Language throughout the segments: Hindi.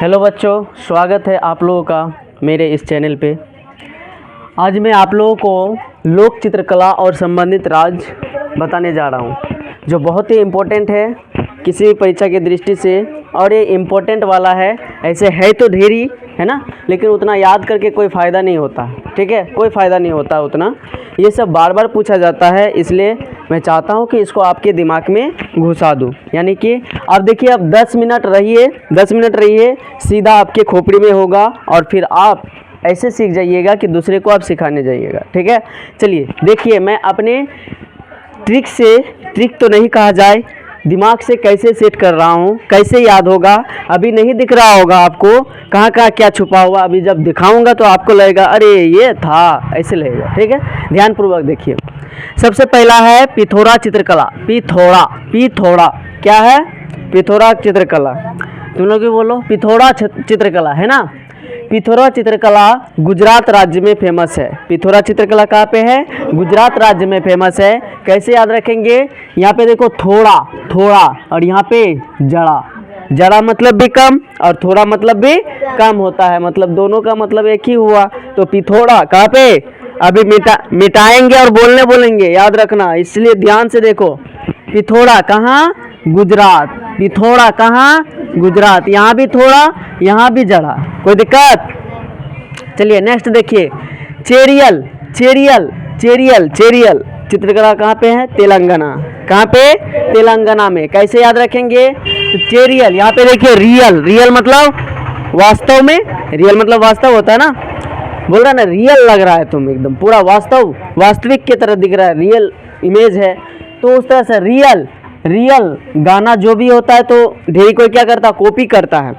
हेलो बच्चों, स्वागत है आप लोगों का मेरे इस चैनल पे। आज मैं आप लोगों को लोक चित्रकला और संबंधित राज बताने जा रहा हूँ, जो बहुत ही इम्पोर्टेंट है किसी भी परीक्षा की दृष्टि से। और ये इम्पोर्टेंट वाला है, ऐसे है तो ढेरी है ना, लेकिन उतना याद करके कोई फ़ायदा नहीं होता। ठीक है, कोई फ़ायदा नहीं होता उतना, ये सब बार बार पूछा जाता है। इसलिए मैं चाहता हूँ कि इसको आपके दिमाग में घुसा दूँ। यानी कि अब देखिए, अब 10 मिनट रहिए, सीधा आपके खोपड़ी में होगा और फिर आप ऐसे सीख जाइएगा कि दूसरे को आप सिखाने जाइएगा। ठीक है, चलिए देखिए, मैं अपने ट्रिक तो नहीं कहा जाए, दिमाग से कैसे सेट कर रहा हूँ, कैसे याद होगा। अभी नहीं दिख रहा होगा आपको कहाँ कहाँ क्या छुपा हुआ, अभी जब दिखाऊंगा तो आपको लगेगा अरे ये था, ऐसे लगेगा। ठीक है, ध्यानपूर्वक देखिए। सबसे पहला है पिथोरा चित्रकला। पिथोरा क्या है? पिथोरा चित्रकला। तुम लोग भी बोलो पिथोरा चित्रकला, है ना। पिथोरा चित्रकला गुजरात राज्य में फेमस है। पिथोरा चित्रकला कहाँ पे है? गुजरात राज्य में फेमस है। कैसे याद रखेंगे? यहाँ पे देखो थोड़ा और यहाँ पे जड़ा मतलब भी कम और थोड़ा मतलब भी कम होता है, मतलब दोनों का मतलब एक ही हुआ। तो पिथोरा कहाँ पे? अभी मिटाएंगे और बोलेंगे, याद रखना, इसलिए ध्यान से देखो। पिथोरा कहाँ? गुजरात। पिथोरा कहाँ? गुजरात। यहाँ भी थोड़ा, यहाँ भी जड़ा, कोई दिक्कत? चलिए नेक्स्ट देखिए, चेरियल चित्रकला कहाँ पे है? तेलंगाना। कहाँ पे? तेलंगाना में। कैसे याद रखेंगे? तो चेरियल, यहाँ पे देखिए रियल मतलब वास्तव में, रियल मतलब वास्तव होता है ना, बोल रहा ना रियल लग रहा है, तुम एकदम पूरा वास्तविक की तरह दिख रहा है, रियल इमेज है। तो उस तरह से रियल गाना जो भी होता है, तो ढेरी कोई क्या करता है? कॉपी करता है।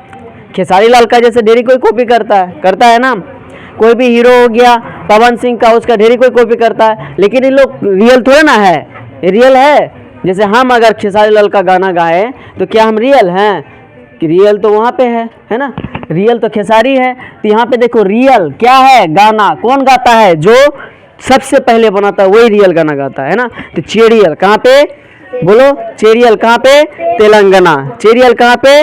खेसारी लाल का जैसे ढेरी कोई कॉपी करता है ना। कोई भी हीरो हो गया पवन सिंह का, उसका ढेरी कोई कॉपी करता है, लेकिन ये लोग रियल थोड़े ना है। रियल है, जैसे हम अगर खेसारी लाल का गाना गाए तो क्या हम रियल हैं? कि रियल तो वहाँ पे है ना, रियल तो खेसारी है। तो यहाँ पे देखो रियल क्या है? गाना। कौन गाता है? जो सबसे पहले बनाता है वही रियल गाना गाता है ना। तो चेरियल कहाँ पे? बोलो, चेरियल कहाँ पे? तेलंगाना। चेरियल कहाँ पे?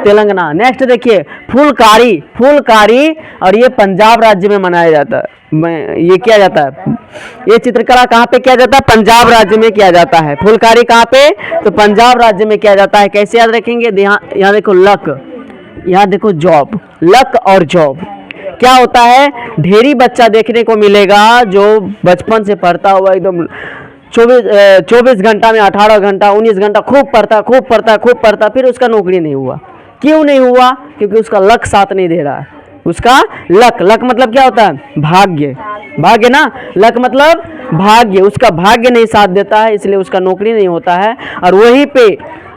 तेलंगाना। नेक्स्ट देखिए, फुलकारी और ये पंजाब राज्य में मनाया जाता है। ये किया जाता है, ये चित्रकला कहाँ पे किया जाता है? पंजाब राज्य में किया जाता है। फुलकारी कहाँ पे? तो पंजाब राज्य में किया जाता है। कैसे याद रखेंगे? यहाँ देखो लक, यहाँ देखो जॉब। लक और जॉब क्या होता है? ढेरी बच्चा देखने को मिलेगा जो बचपन से पढ़ता हुआ एकदम 24 घंटा में 18 घंटा 19 घंटा खूब पढ़ता, फिर उसका नौकरी नहीं हुआ। क्यों नहीं हुआ? क्योंकि उसका लक साथ नहीं दे रहा है। उसका लक मतलब क्या होता है? भाग्य ना। लक मतलब भाग्य, उसका भाग्य नहीं साथ देता है, इसलिए उसका नौकरी नहीं होता है। और वहीं पे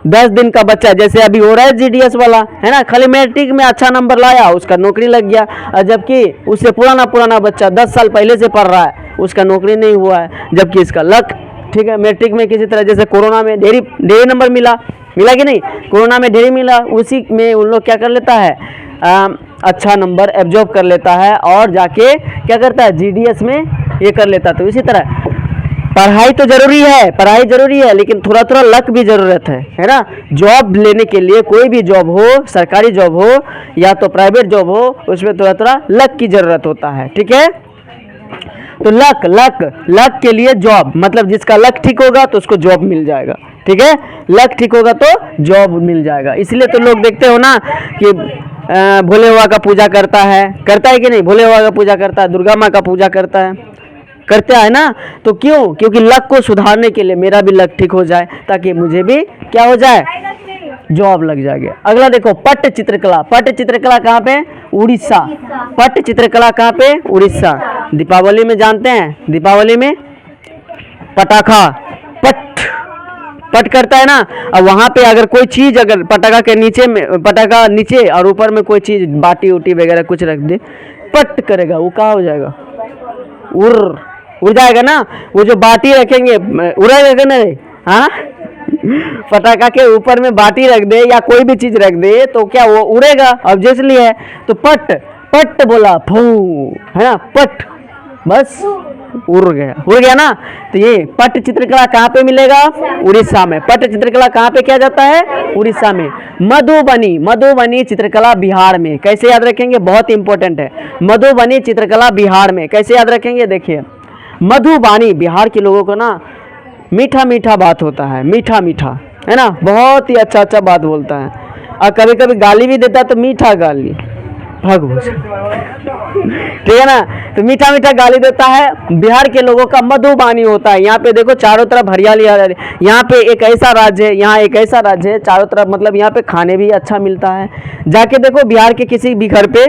10 दिन का बच्चा, जैसे अभी हो रहा है GDS वाला, है ना, खाली मैट्रिक में अच्छा नंबर लाया, उसका नौकरी लग गया। और जबकि उससे पुराना बच्चा 10 साल पहले से पढ़ रहा है, उसका नौकरी नहीं हुआ है, जबकि इसका लक ठीक है। मैट्रिक में किसी तरह, जैसे कोरोना में ढेरी नंबर मिला कि नहीं? कोरोना में ढेरी मिला, उसी में उन लोग क्या कर लेता है? अच्छा नंबर एब्जॉर्ब कर लेता है और जाके क्या करता है? GDS में ये कर लेता। तो इसी तरह पढ़ाई तो जरूरी है, लेकिन थोड़ा लक भी जरूरत है ना। जॉब लेने के लिए, कोई भी जॉब हो, सरकारी जॉब हो या तो प्राइवेट जॉब हो, उसमें थोड़ा लक की जरूरत होता है। ठीक है, तो लक के लिए जॉब, मतलब जिसका लक ठीक होगा तो उसको जॉब मिल जाएगा। ठीक है, लक ठीक होगा तो जॉब मिल जाएगा। इसलिए तो लोग देखते हो ना कि भोले बाबा का पूजा करता है कि नहीं? भोले बाबा का पूजा करता है, दुर्गा माँ का पूजा करता है ना। तो क्यों? क्योंकि लक को सुधारने के लिए, मेरा भी लक ठीक हो जाए, ताकि मुझे भी क्या हो जाए? जॉब लग जाएगी। अगला देखो, पट्ट चित्रकला कहाँ पे? उड़ीसा। पट्ट चित्रकला कहाँ पे? उड़ीसा। दीपावली में जानते हैं, दीपावली में पटाखा पट करता है ना। अब वहाँ पे अगर कोई चीज, अगर पटाखा नीचे और ऊपर में कोई चीज बाटी उटी वगैरह कुछ रख दे, पट करेगा, वो कहाँ हो जाएगा? उड़ जाएगा ना। वो जो बाटी रखेंगे उड़ेगा ना। हाँ, पटाखा के ऊपर में बाटी रख दे या कोई भी चीज रख दे तो क्या वो उड़ेगा? ऑब्वियसली है। तो पट बोला फू, है ना, पट, बस उड़ गया ना। तो ये पट चित्रकला कहाँ पे मिलेगा? उड़ीसा में। पट चित्रकला कहाँ पे किया जाता है? उड़ीसा में। मधुबनी चित्रकला बिहार में। कैसे याद रखेंगे? बहुत इंपॉर्टेंट है। मधुबनी चित्रकला बिहार में कैसे याद रखेंगे? देखिए, मधुबानी, बिहार के लोगों को ना मीठा मीठा बात होता है, मीठा मीठा, है ना, बहुत ही अच्छा अच्छा बात बोलता है, और कभी कभी गाली भी देता है, तो मीठा गाली भगवान, ठीक है ना। तो मीठा मीठा गाली देता है। बिहार के लोगों का मधुबानी होता है। यहाँ पे देखो चारों तरफ हरियाली हरियाली। यहाँ पे एक ऐसा राज्य है, यहाँ एक ऐसा राज्य है चारों तरफ, मतलब यहाँ पे खाने भी अच्छा मिलता है। जाके देखो बिहार के किसी भी घर पे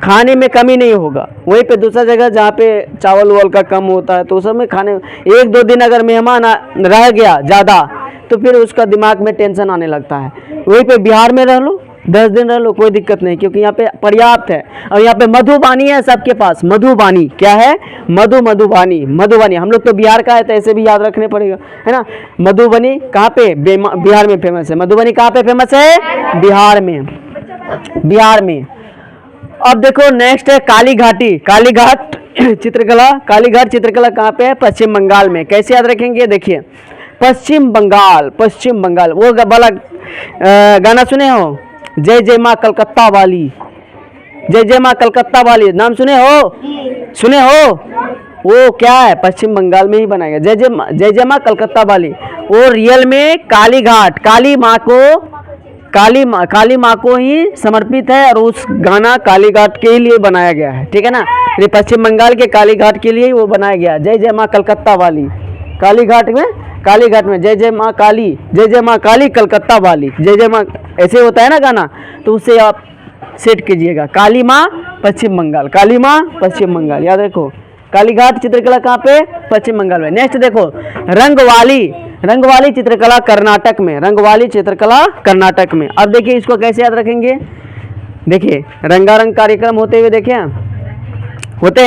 खाने में कमी नहीं होगा। वहीं पे दूसरा जगह जहाँ पे चावल वावल का कम होता है, तो उस समय खाने, एक दो दिन अगर मेहमान रह गया ज़्यादा, तो फिर उसका दिमाग में टेंशन आने लगता है। वहीं पे बिहार में रह लो, 10 दिन रह लो, कोई दिक्कत नहीं, क्योंकि यहाँ पे पर्याप्त है। और यहाँ पे मधुबानी है सबके पास। मधुबानी क्या है? मधुबानी। हम लोग तो बिहार का है, तो ऐसे भी याद रखने पड़ेगा, है ना। मधुबनी कहाँ पे? बिहार में फेमस है। मधुबनी कहाँ पे फेमस है? बिहार में। अब देखो नेक्स्ट है कालीघाट चित्रकला कहाँ पे है? पश्चिम बंगाल में। कैसे याद रखेंगे? देखिए, पश्चिम बंगाल। वो वाला गाना सुने हो, जय जय माँ कलकत्ता वाली, नाम सुने हो? वो क्या है? पश्चिम बंगाल में ही बनाया गया, जय जय माँ कलकत्ता वाली। वो रियल में कालीघाट, काली माँ को ही समर्पित है, और उस गाना कालीघाट के लिए बनाया गया है, ठीक है ना। ये पश्चिम बंगाल के कालीघाट के लिए वो बनाया गया, जय जय माँ कलकत्ता वाली। कालीघाट में जय जय माँ काली कलकत्ता वाली, जय जय माँ, ऐसे होता है ना गाना, तो उससे आप सेट कीजिएगा। काली माँ पश्चिम बंगाल, याद रखो। कालीघाट चित्रकला कहाँ पे? पश्चिम बंगाल में। नेक्स्ट देखो, रंगवाली चित्रकला कर्नाटक में। अब देखिए इसको कैसे याद रखेंगे? देखिए, रंगारंग कार्यक्रम होते हुए देखे होता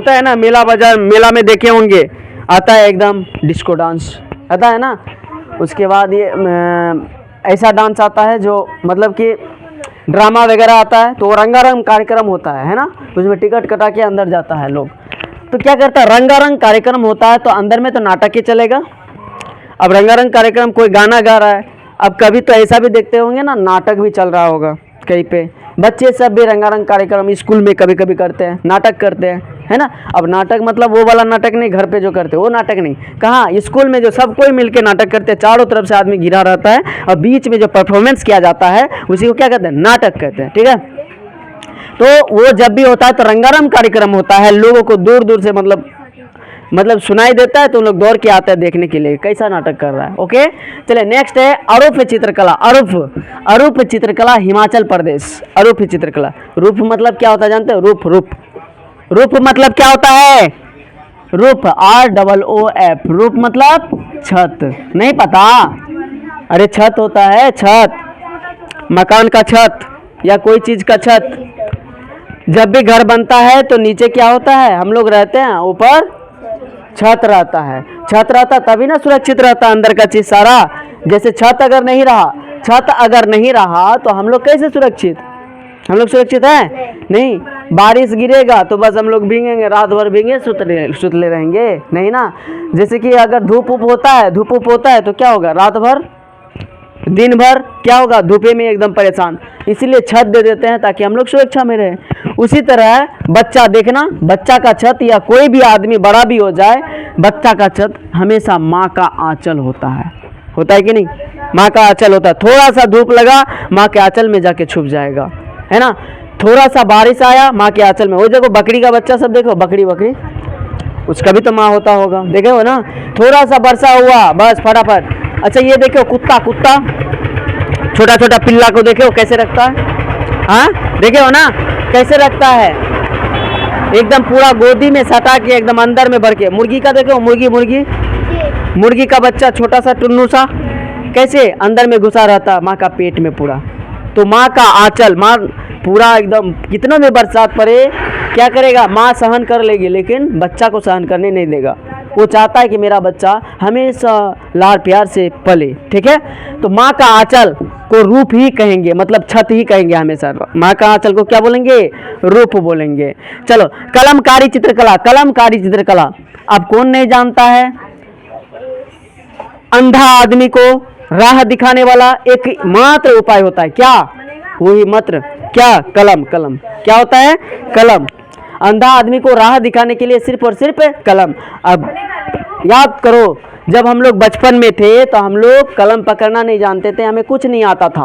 है ना, मेला में देखे होंगे, आता है एकदम डिस्को डांस आता है ना। उसके बाद ये ऐसा डांस आता है जो मतलब कि ड्रामा वगैरह आता है, तो रंगारंग कार्यक्रम होता है ना। उसमें टिकट कटा के अंदर जाता है लोग। तो क्या करता है, रंगारंग कार्यक्रम होता है, तो अंदर में तो नाटक ही चलेगा। अब रंगारंग कार्यक्रम कोई गाना गा रहा है, अब कभी तो ऐसा भी देखते होंगे ना, नाटक भी चल रहा होगा कहीं पे। बच्चे सब भी रंगारंग कार्यक्रम स्कूल में कभी कभी करते हैं, नाटक करते हैं, है ना। अब नाटक मतलब वो वाला नाटक नहीं, घर पे जो करते हैं वो नाटक नहीं, कहाँ, स्कूल में जो सब कोई मिलके नाटक करते हैं, चारों तरफ से आदमी घिरा रहता है, और बीच में जो परफॉर्मेंस किया जाता है उसी को क्या कहते हैं? नाटक कहते हैं, ठीक है। तो वो जब भी होता है तो रंगारंग कार्यक्रम होता है, लोगों को दूर दूर से मतलब सुनाई देता है, तो लोग दौड़ के आते हैं देखने के लिए कैसा नाटक कर रहा है। ओके, चलिए नेक्स्ट है अरूप चित्रकला हिमाचल प्रदेश। अरूप चित्रकला, रूप मतलब क्या होता है जानते हो? रूप मतलब क्या होता है? रूप, ROOF, रूप मतलब छत। नहीं पता? अरे छत होता है, छत, मकान का छत या कोई चीज का छत। जब भी घर बनता है तो नीचे क्या होता है? हम लोग रहते हैं, ऊपर छत रहता है। तभी ना सुरक्षित रहता है अंदर का चीज सारा। जैसे छत अगर नहीं रहा तो हम लोग कैसे सुरक्षित? हम लोग सुरक्षित हैं नहीं। बारिश गिरेगा तो बस हम लोग भीगेंगे, रात भर भीगे सुतले रहेंगे नहीं ना। जैसे कि अगर धूप होता है तो क्या होगा? रात भर दिन भर क्या होगा? धूपे में एकदम परेशान। इसीलिए छत दे देते हैं ताकि हम लोग सुरक्षा में रहें। उसी तरह बच्चा देखना, बच्चा का छत या कोई भी आदमी बड़ा भी हो जाए, बच्चा का छत हमेशा माँ का आंचल होता है कि नहीं? माँ का आंचल होता है। थोड़ा सा धूप लगा, माँ के आंचल में जाके छुप जाएगा, है ना। थोड़ा सा बारिश आया, माँ के आंचल में। वो देखो बकरी का बच्चा सब देखो, बकरी उसका भी तो माँ होता होगा, देखे हो ना। थोड़ा सा वर्षा हुआ बस फटाफट। अच्छा ये देखो कुत्ता छोटा पिल्ला को देखो कैसे रखता है, हाँ देखे हो ना कैसे रखता है, एकदम पूरा गोदी में सटा के एकदम अंदर में भर के। मुर्गी का देखो, मुर्गी का बच्चा छोटा सा टुन्नू सा कैसे अंदर में घुसा रहता माँ का पेट में पूरा। तो माँ का आंचल, माँ पूरा एकदम, कितना भी बरसात पड़े क्या करेगा? माँ सहन कर लेगी, लेकिन बच्चा को सहन करने नहीं देगा। वो चाहता है कि मेरा बच्चा हमेशा लाड प्यार से पले, ठीक है। तो माँ का आंचल को रूप ही कहेंगे, मतलब छत ही कहेंगे हमेशा। माँ का आंचल को क्या बोलेंगे? रूप बोलेंगे। चलो, कलमकारी चित्रकला, कलमकारी चित्रकला अब कौन नहीं जानता है? अंधा आदमी को राह दिखाने वाला एक मात्र उपाय होता है, क्या? वही मात्र क्या? कलम। कलम क्या होता है? कलम। अंधा आदमी को राह दिखाने के लिए सिर्फ और सिर्फ कलम। अब याद करो, जब हम लोग बचपन में थे तो हम लोग कलम पकड़ना नहीं जानते थे, हमें कुछ नहीं आता था।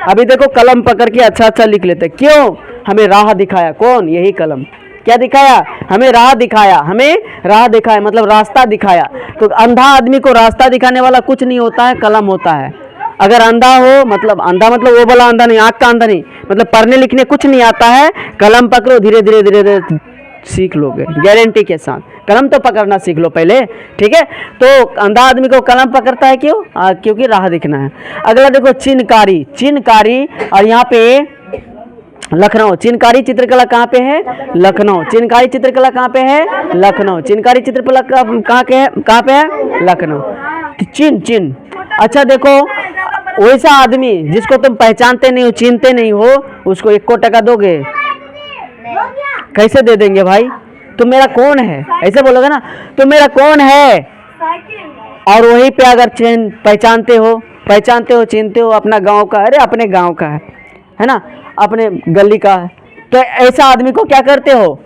अभी देखो कलम पकड़ के अच्छा अच्छा लिख लेते, क्यों? हमें राह दिखाया कौन? यही कलम। क्या दिखाया? हमें राह दिखाया, हमें राह दिखाया मतलब रास्ता दिखाया। तो अंधा आदमी को रास्ता दिखाने वाला कुछ नहीं होता है, कलम होता है। अगर अंधा हो, मतलब अंधा मतलब वो वाला अंधा नहीं, आँख का अंधा नहीं, मतलब पढ़ने लिखने कुछ नहीं आता है, कलम पकड़ो, धीरे धीरे धीरे धीरे सीख लोगे गारंटी के साथ। कलम तो पकड़ना सीख लो पहले, ठीक है। तो अंधा आदमी को कलम पकड़ता है क्यों? क्योंकि राह दिखना है। अगला देखो चिन्हकारी, चिन्हकारी, और यहाँ पे लखनऊ। चिन्हकारी चित्रकला कहाँ पे है? लखनऊ। चिन्हकारी चित्रकला कहाँ पे है? लखनऊ। चिन्हकारी चित्रकला कहाँ पे है? लखनऊ। चिन्ह, चिन्ह। अच्छा देखो, वैसा आदमी जिसको तुम पहचानते नहीं हो, चिन्हते नहीं हो, उसको 1 टका दोगे? कैसे दे देंगे भाई? तुम मेरा कौन है ऐसे बोलोगे ना, तुम मेरा कौन है। और वहीं पे अगर पहचानते हो, चिन्हते हो, अपना गांव का, अरे अपने गांव का है ना, अपने गली का है, तो ऐसा आदमी को क्या करते हो?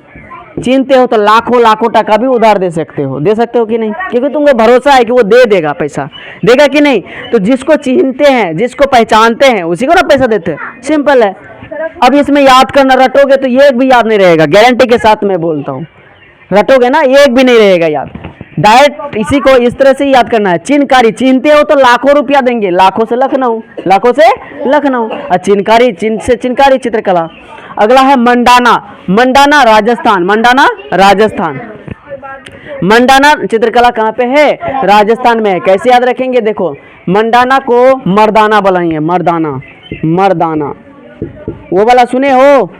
चिन्हते हो तो लाखों लाखों टका भी उधार दे सकते हो कि नहीं? क्योंकि तुमको भरोसा है कि वो दे देगा, पैसा देगा कि नहीं। तो जिसको चिन्हते हैं, जिसको पहचानते हैं, उसी को ना पैसा देते हैं, सिंपल है। अब इसमें याद करना, रटोगे तो एक भी याद नहीं रहेगा, गारंटी के साथ मैं बोलता हूँ। रटोगे ना, एक भी नहीं रहेगा याद। डायरेक्ट इसी को इस तरह से याद करना है। चिन्हकारी, चिन्हते हो तो लाखों रुपया देंगे, लाखों से लखनऊ, लाखों से लखनऊ। और चिन्हकारी, चिन्ह से चिन्हकारी चित्रकला। अगला है मंडाना, मंडाना राजस्थान, मंडाना राजस्थान। मंडाना चित्रकला कहाँ पे है? राजस्थान में है। कैसे याद रखेंगे? देखो, मंडाना को मर्दाना बोलेंगे, मर्दाना, मर्दाना। वो वाला सुने हो?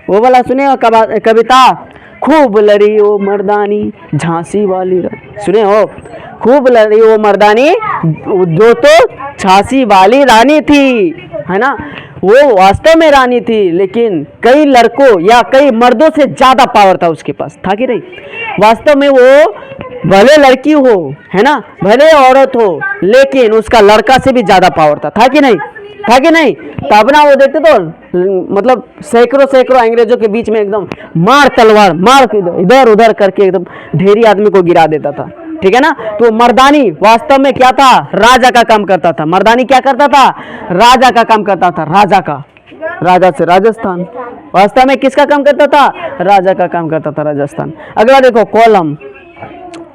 वो वाला सुने हो कविता? खूब लड़ी वो मर्दानी झांसी वाली, सुने हो? खूब लड़ी वो मर्दानी जो तो झांसी वाली रानी थी, है ना। वो वास्तव में रानी थी, लेकिन कई लड़कों या कई मर्दों से ज्यादा पावर था उसके पास, था कि नहीं? वास्तव में वो भले लड़की हो, है ना, भले औरत हो, लेकिन उसका लड़का से भी ज्यादा पावर था कि नहीं? था कि नहीं? तब ना वो देखते तो मतलब सैकड़ों सैकड़ों अंग्रेजों के बीच में एकदम मार तलवार मार इधर उधर करके एकदम ढेरी आदमी को गिरा देता था, ठीक है ना। तो मर्दानी वास्तव में क्या था? राजा का काम करता था। मर्दानी क्या करता था? राजा का काम करता था, राजा का। राजा से राजस्थान, वास्तव में किसका काम करता था? राजा का काम करता था, राजस्थान। अगला देखो कोलम,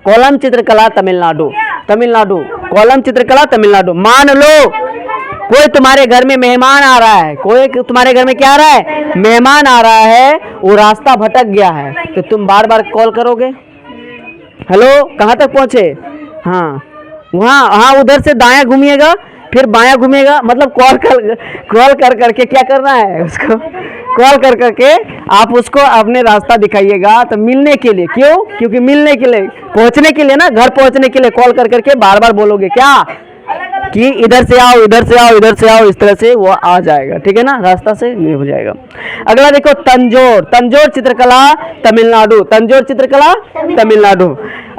कोलम चित्रकला तमिलनाडु, तमिलनाडु। कोलम चित्रकला तमिलनाडु। मान लो कोई तुम्हारे घर में मेहमान आ रहा है, कोई तुम्हारे घर में क्या आ रहा है? मेहमान आ रहा है, वो रास्ता भटक गया है, तो तुम बार बार कॉल करोगे, हेलो कहाँ तक पहुँचे? हाँ वहाँ, हाँ उधर से दायां घूमिएगा, फिर बायां घूमेगा, मतलब कॉल कर करके क्या करना है उसको? कॉल कर करके आप उसको अपने रास्ता दिखाइएगा। तो मिलने के लिए, क्यों? क्योंकि मिलने के लिए, पहुँचने के लिए ना, घर पहुँचने के लिए कॉल कर करके बार बार बोलोगे क्या कि इधर से आओ, इधर से आओ, इधर से आओ, इस तरह से वो आ जाएगा, ठीक है ना, रास्ता से ये हो जाएगा। अगला देखो तंजोर, तंजोर चित्रकला तमिलनाडु, तंजोर चित्रकला तमिलनाडु।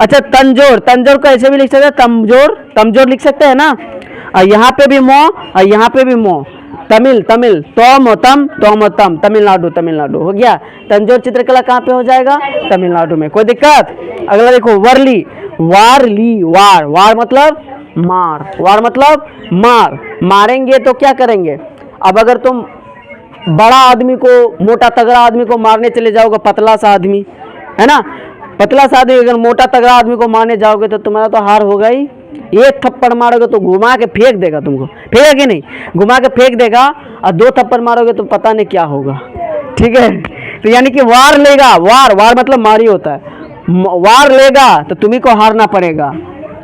अच्छा तंजोर, तंजोर को ऐसे भी लिख सकते हैं, तमजोर, तमजोर लिख सकते हैं ना। और यहाँ पे भी मो और यहाँ पे भी मो, तमिल, तमिल, तोमोतम, तोमोतम, तमिलनाडु, तमिलनाडु हो गया। तंजोर चित्रकला कहाँ पे हो जाएगा? तमिलनाडु में, कोई दिक्कत? अगला देखो वर्ली, वारली, वार, वार मतलब मार, वार मतलब मार, मारेंगे तो क्या करेंगे? अब अगर तुम बड़ा आदमी को, मोटा तगड़ा आदमी को मारने चले जाओगे, पतला सा आदमी है ना, पतला सा आदमी अगर मोटा तगड़ा आदमी को मारने जाओगे तो तुम्हारा तो हार होगा ही। एक थप्पड़ मारोगे तो घुमा के फेंक देगा तुमको, फेंकेगा कि नहीं? घुमा के फेंक देगा। और 2 थप्पड़ मारोगे तो पता नहीं क्या होगा, ठीक है। तो यानी कि वार लेगा, वार, वार मतलब मारी होता है, वार लेगा तो तुम्ही को हारना पड़ेगा।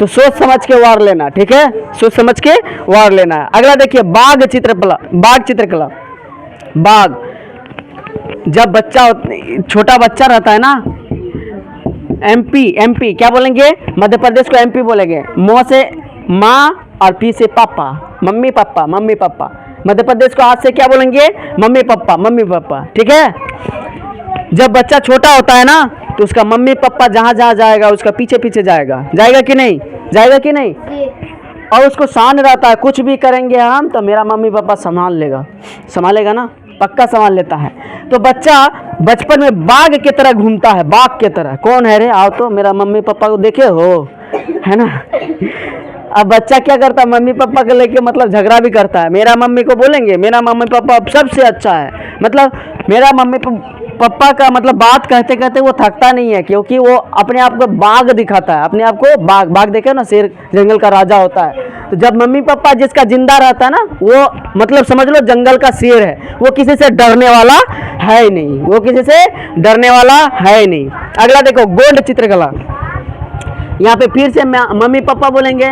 तो सोच समझ के वार लेना, ठीक है, सोच समझ के वार लेना है। अगला देखिए बाघ चित्रकला, बाघ चित्रकला। बाघ, जब बच्चा, छोटा बच्चा रहता है ना, एमपी, एमपी क्या बोलेंगे? मध्य प्रदेश को एमपी बोलेंगे। म से माँ और पी से पापा, mummy papa, mummy papa. Madhya Pradesh को आज से क्या बोलेंगे? Mummy papa, mummy papa. ठीक है। जब बच्चा छोटा होता है ना तो उसका मम्मी पापा जहाँ जहाँ जाएगा उसका पीछे पीछे जाएगा, जाएगा कि नहीं? जाएगा कि नहीं? और उसको शान रहता है, कुछ भी करेंगे हम तो मेरा मम्मी पापा संभाल लेगा, संभालेगा ना, पक्का संभाल लेता है। तो बच्चा बचपन में बाघ की तरह घूमता है, बाघ की तरह। कौन है रे? आओ तो, मेरा मम्मी पापा को देखे हो, है ना। अब बच्चा क्या करता है? मम्मी पापा को लेके मतलब झगड़ा भी करता है। मेरा मम्मी को बोलेंगे मेरा मम्मी पापा सबसे अच्छा है, मतलब मेरा मम्मी पापा का मतलब बात कहते कहते वो थकता नहीं है, क्योंकि वो अपने आप को बाघ दिखाता है, अपने आप को बाघ। बाघ देखे ना, शेर जंगल का राजा होता है। तो जब मम्मी पापा जिसका जिंदा रहता है ना, वो मतलब समझ लो जंगल का शेर है, वो किसी से डरने वाला है ही नहीं, वो किसी से डरने वाला है ही नहीं। अगला देखो, गोंड चित्रकला। यहाँ पे फिर से मम्मी पापा बोलेंगे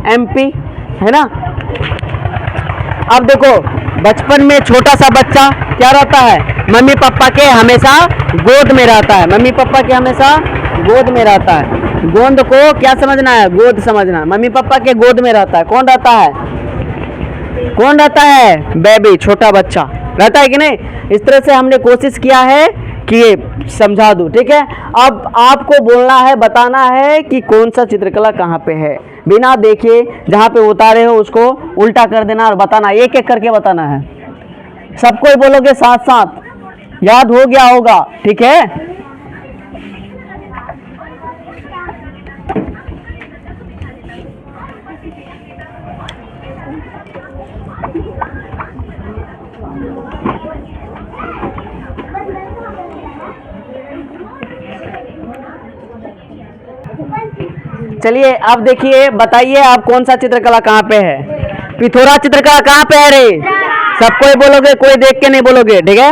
एमपी, है ना। अब देखो, बचपन में छोटा सा बच्चा क्या रहता है? मम्मी पापा के हमेशा गोद में रहता है, मम्मी पापा के हमेशा गोद में रहता है। गोंद को क्या समझना है? गोद समझना है। मम्मी पापा के गोद में रहता है। कौन रहता है? कौन रहता है? बेबी, छोटा बच्चा रहता है कि नहीं? इस तरह से हमने कोशिश किया है कि समझा दूँ। ठीक है। अब आपको बोलना है, बताना है कि कौन सा चित्रकला कहाँ पे है, बिना देखे जहाँ पे उतारे हो उसको उल्टा कर देना और बताना, एक एक करके बताना है। सबको ही बोलोगे साथ साथ, याद हो गया होगा। ठीक है। चलिए अब देखिए, बताइए आप कौन सा चित्रकला कहाँ पे है? पिथौरा चित्रकला कहाँ पे है रे? सबको ही बोलोगे, कोई देख के नहीं बोलोगे। ठीक है।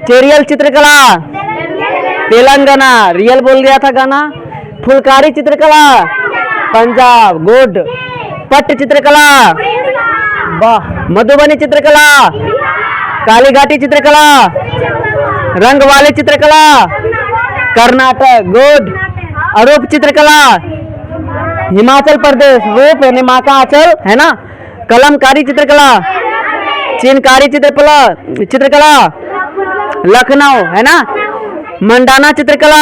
चेरियल चित्रकला तेलंगाना, रियल बोल गया था गाना। फुलकारी चित्रकला पंजाब, गुड। पट्ट चित्रकला, वाह। मधुबनी चित्रकला, कालीघाटी चित्रकला, रंग वाली चित्रकला कर्नाटक, गुड। अरूप चित्रकला हिमाचल प्रदेश, रूप यानी माँ का आंचल, है ना। कलमकारी चित्रकला, चिनकारी चित्रकला लखनऊ, है ना। मंडाना चित्रकला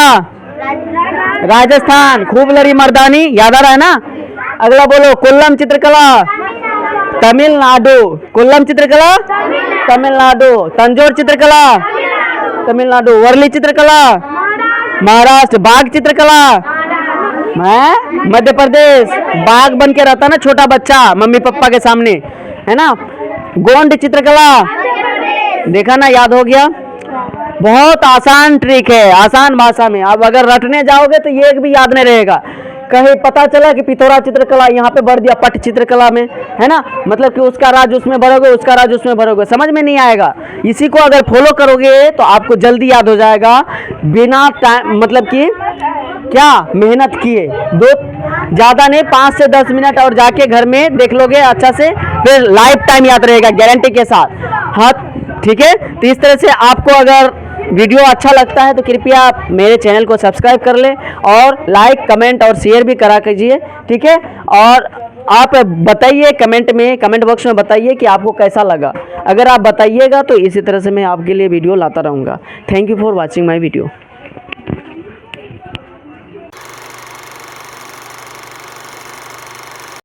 राजस्थान, खूब लड़ी मर्दानी, याद आ रहा है ना। अगला बोलो, कोल्लम चित्रकला तमिलनाडु, कोल्लम चित्रकला तमिलनाडु। तंजौर चित्रकला तमिलनाडु। वर्ली चित्रकला महाराष्ट्र। बाघ चित्रकला मध्य प्रदेश, बाघ बन के रहता ना छोटा बच्चा मम्मी पापा के सामने, है ना। गोंड चित्रकला, देखा ना, याद हो गया। बहुत आसान ट्रिक है, आसान भाषा में। अब अगर रटने जाओगे तो ये एक भी याद नहीं रहेगा। कहीं पता चला कि पिथौरा चित्रकला यहाँ पे भर दिया पट चित्रकला में, है ना, मतलब कि उसका राज उसमें भरोगे, उसका राज उसमें भरोगे, समझ में नहीं आएगा। इसी को अगर फॉलो करोगे तो आपको जल्दी याद हो जाएगा, बिना टाइम मतलब कि क्या मेहनत किए। दो ज़्यादा नहीं, 5 से 10 मिनट और जाके घर में देख लोगे अच्छा से, फिर लाइफ टाइम याद रहेगा गारंटी के साथ। हाँ ठीक है। तो इस तरह से आपको अगर वीडियो अच्छा लगता है तो कृपया आप मेरे चैनल को सब्सक्राइब कर लें और लाइक, कमेंट और शेयर भी करा कीजिए। ठीक है। और आप बताइए कमेंट बॉक्स में बताइए कि आपको कैसा लगा। अगर आप बताइएगा तो इसी तरह से मैं आपके लिए वीडियो लाता रहूँगा। Thank you for watching my video.